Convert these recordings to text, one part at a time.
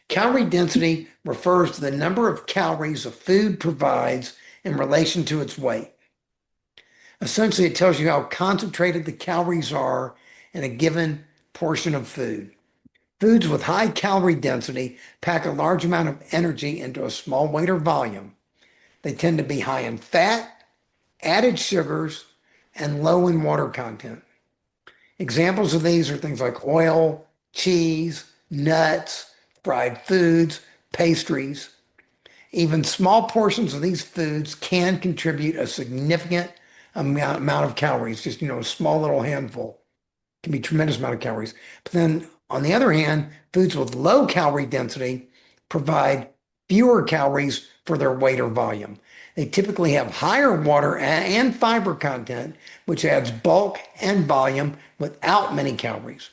Calorie density refers to the number of calories a food provides in relation to its weight. Essentially, it tells you how concentrated the calories are in a given portion of food. Foods with high calorie density pack a large amount of energy into a small weight or volume. They tend to be high in fat, added sugars, and low in water content. Examples of these are things like oil, cheese, nuts, fried foods, pastries. Even small portions of these foods can contribute a significant amount of calories, just, a small little handful can be a tremendous amount of calories. But then on the other hand, foods with low calorie density provide fewer calories for their weight or volume. They typically have higher water and fiber content, which adds bulk and volume without many calories.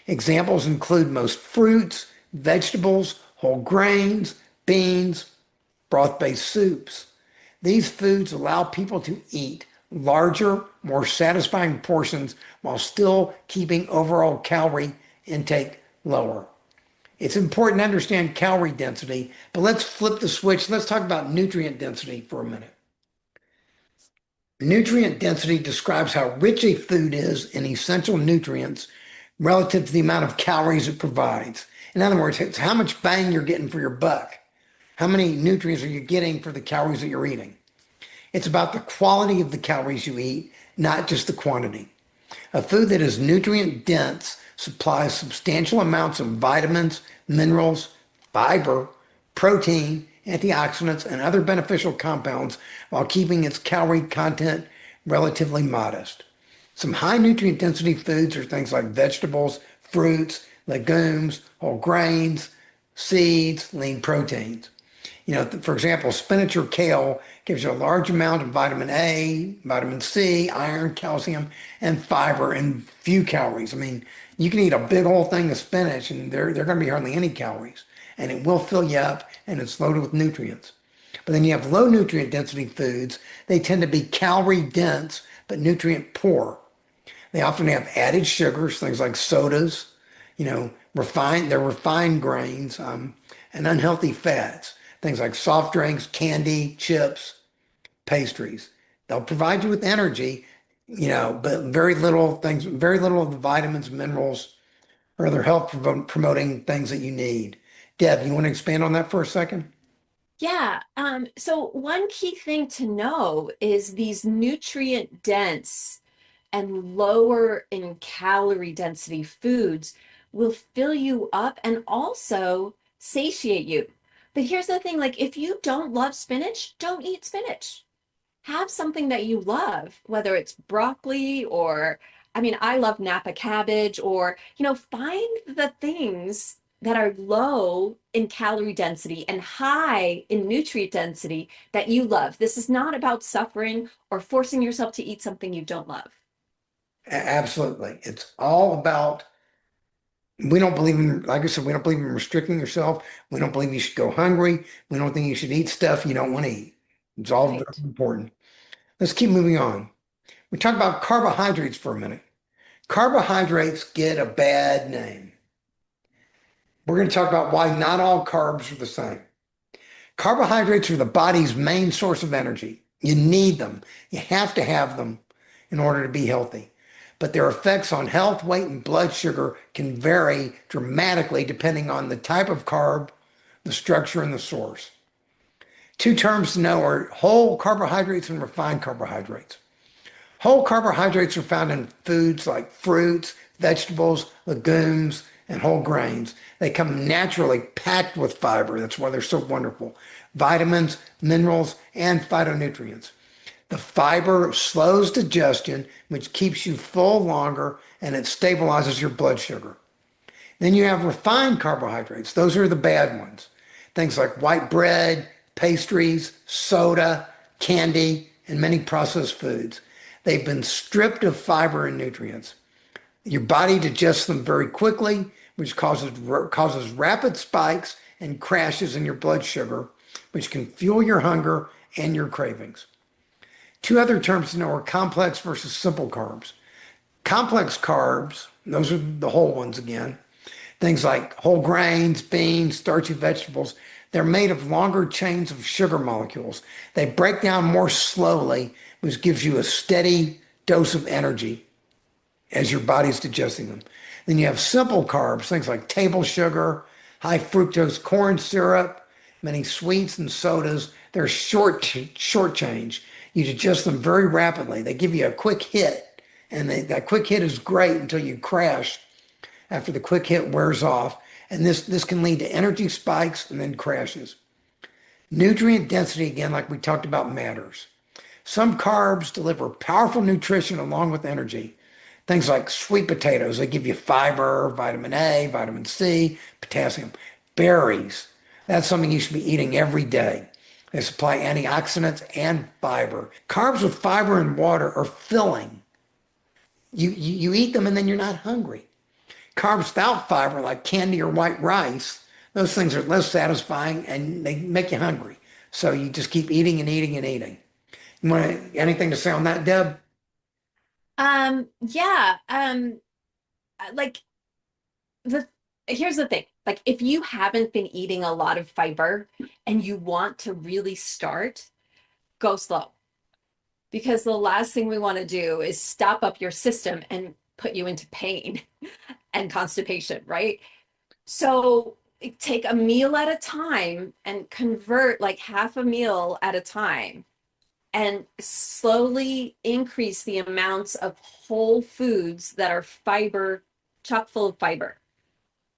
Examples include most fruits, vegetables, whole grains, beans, broth-based soups. These foods allow people to eat larger, more satisfying portions while still keeping overall calorie intake lower. It's important to understand calorie density, but let's flip the switch. Let's talk about nutrient density for a minute. Nutrient density describes how rich a food is in essential nutrients relative to the amount of calories it provides. In other words, it's how much bang you're getting for your buck. How many nutrients are you getting for the calories that you're eating? It's about the quality of the calories you eat, not just the quantity. A food that is nutrient dense supplies substantial amounts of vitamins, minerals, fiber, protein, antioxidants, and other beneficial compounds while keeping its calorie content relatively modest. Some high nutrient density foods are things like vegetables, fruits, legumes, whole grains, seeds, lean proteins. For example, spinach or kale gives you a large amount of vitamin A, vitamin C, iron, calcium, and fiber and few calories. I mean, you can eat a big whole thing of spinach and they're going to be hardly any calories. And it will fill you up and it's loaded with nutrients. But then you have low nutrient density foods. They tend to be calorie dense, but nutrient poor. They often have added sugars, things like sodas, they're refined grains, and unhealthy fats. Things like soft drinks, candy, chips, pastries. They'll provide you with energy, but very little of the vitamins, minerals, or other health promoting things that you need. Deb, you want to expand on that for a second? Yeah. So one key thing to know is these nutrient dense and lower in calorie density foods will fill you up and also satiate you. But here's the thing, like if you don't love spinach, don't eat spinach. Have something that you love, whether it's broccoli or, I mean, I love Napa cabbage or, find the things that are low in calorie density and high in nutrient density that you love. This is not about suffering or forcing yourself to eat something you don't love. Absolutely. It's all about, we don't believe in, like I said, we don't believe in restricting yourself. We don't believe you should go hungry. We don't think you should eat stuff you don't want to eat. It's all very Right. important. Let's keep moving on. We talk about carbohydrates for a minute. Carbohydrates get a bad name. We're going to talk about why not all carbs are the same. Carbohydrates are the body's main source of energy. You need them. You have to have them in order to be healthy. But their effects on health, weight, and blood sugar can vary dramatically depending on the type of carb, the structure, and the source. Two terms to know are whole carbohydrates and refined carbohydrates. Whole carbohydrates are found in foods like fruits, vegetables, legumes, and whole grains. They come naturally packed with fiber. That's why they're so wonderful. Vitamins, minerals, and phytonutrients. The fiber slows digestion, which keeps you full longer, and it stabilizes your blood sugar. Then you have refined carbohydrates. Those are the bad ones. Things like white bread, pastries, soda, candy, and many processed foods. They've been stripped of fiber and nutrients. Your body digests them very quickly, which causes rapid spikes and crashes in your blood sugar, which can fuel your hunger and your cravings. Two other terms to know are complex versus simple carbs. Complex carbs, those are the whole ones again, Things like whole grains, beans, starchy vegetables, they're made of longer chains of sugar molecules. They break down more slowly, which gives you a steady dose of energy as your body's digesting them. Then you have simple carbs, things like table sugar, high fructose corn syrup, many sweets and sodas. They're short change. You digest them very rapidly. They give you a quick hit, and that quick hit is great until you crash after the quick hit wears off. And this can lead to energy spikes and then crashes. Nutrient density, again, like we talked about, matters. Some carbs deliver powerful nutrition along with energy. Things like sweet potatoes, they give you fiber, vitamin A, vitamin C, potassium. Berries, that's something you should be eating every day. They supply antioxidants and fiber. Carbs with fiber and water are filling. You eat them and then you're not hungry. Carbs without fiber, like candy or white rice, those things are less satisfying and they make you hungry. So you just keep eating and eating and eating. You want anything to say on that, Deb? Yeah, like the here's the thing. Like if you haven't been eating a lot of fiber and you want to really start, go slow. Because the last thing we want to do is stop up your system and put you into pain and constipation, right? So take a meal at a time and convert like half a meal at a time and slowly increase the amounts of whole foods that are fiber, chock full of fiber,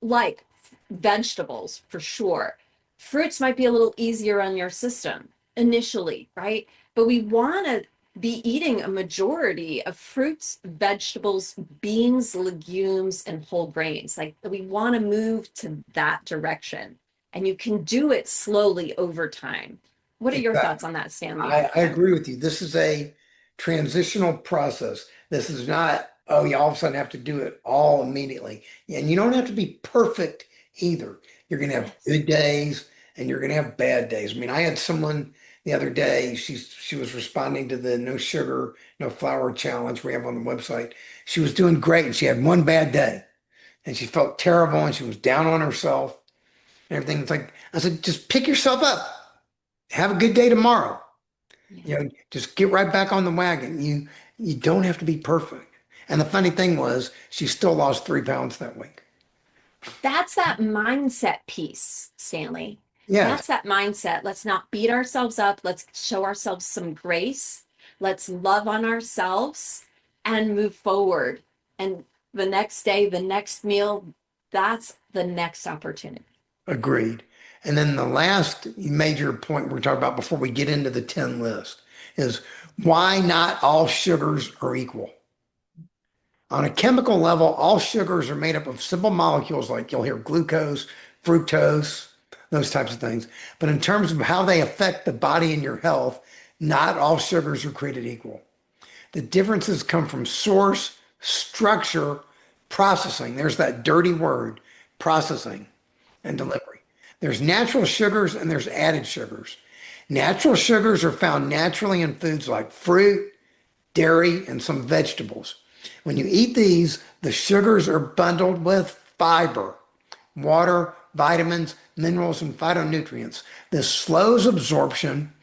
like vegetables for sure. Fruits might be a little easier on your system initially, right? But we want to be eating a majority of fruits, vegetables, beans, legumes, and whole grains. Like we want to move to that direction. And you can do it slowly over time. What are your thoughts Exactly. on that, Stanley? I agree with you. This is a transitional process. This is not, oh, you all of a sudden have to do it all immediately. And you don't have to be perfect either. You're going to have Yes. good days and you're going to have bad days. I mean, I had someone the other day, she was responding to the no sugar, no flour challenge we have on the website. She was doing great and she had one bad day and she felt terrible and she was down on herself and everything. It's like, I said, just pick yourself up. Have a good day tomorrow. Yeah. Just get right back on the wagon. You don't have to be perfect. And the funny thing was, she still lost 3 pounds that week. That's that mindset piece, Stanley. Yes, That's that mindset. Let's not beat ourselves up. Let's show ourselves some grace. Let's love on ourselves and move forward. And the next day, the next meal, that's the next opportunity. agreed. And then the last major point we're talking about before we get into the 10 list is why not all sugars are equal. On a chemical level, all sugars are made up of simple molecules like you'll hear glucose, fructose, those types of things. But in terms of how they affect the body and your health, not all sugars are created equal. The differences come from source, structure, processing. There's that dirty word, processing and delivery. There's natural sugars and there's added sugars. Natural sugars are found naturally in foods like fruit, dairy, and some vegetables. When you eat these, the sugars are bundled with fiber, water, vitamins, minerals, and phytonutrients. This slows absorption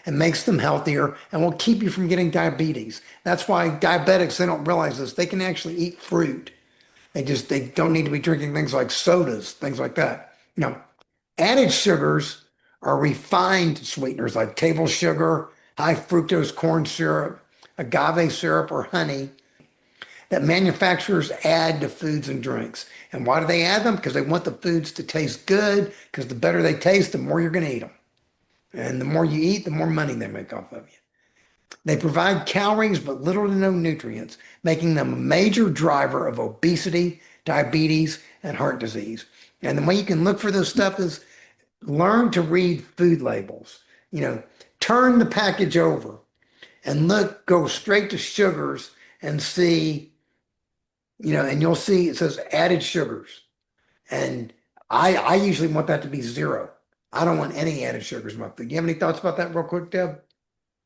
and makes them healthier and will keep you from getting diabetes. That's why diabetics, they don't realize this. They can actually eat fruit. They don't need to be drinking things like sodas, things like that. Added sugars are refined sweeteners like table sugar, high fructose corn syrup, agave syrup, or honey that manufacturers add to foods and drinks. And why do they add them? Because they want the foods to taste good, because the better they taste, the more you're going to eat them. And the more you eat, the more money they make off of you. They provide calories but little to no nutrients, making them a major driver of obesity, diabetes, and heart disease. And the way you can look for this stuff is learn to read food labels. You know, turn the package over and go straight to sugars and see, and you'll see it says added sugars. And I usually want that to be zero. I don't want any added sugars in my food. Do you have any thoughts about that real quick, Deb?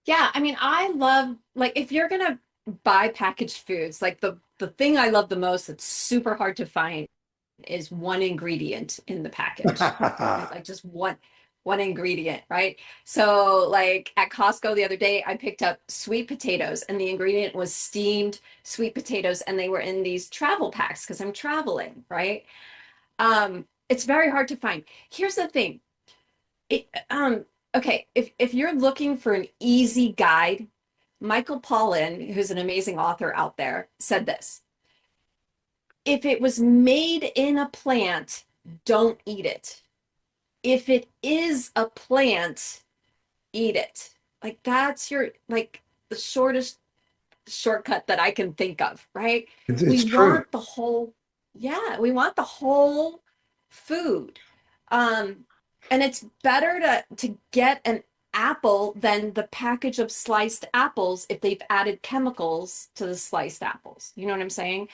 Yeah, I mean, I love like if you're gonna buy packaged foods, like the thing I love the most that's super hard to find is one ingredient in the package, right? Like just one ingredient, right? So like at Costco the other day, I picked up sweet potatoes and the ingredient was steamed sweet potatoes and they were in these travel packs because I'm traveling, right? It's very hard to find. Here's the thing. It, okay, if you're looking for an easy guide, Michael Pollan, who's an amazing author out there, said this. If it was made in a plant, don't eat it. If it is a plant, eat it. Like that's your like the shortest shortcut that I can think of, right? We It's true. want the whole, yeah, we want the whole food. Um, and it's better to get an apple than the package of sliced apples if they've added chemicals to the sliced apples. You know what I'm saying?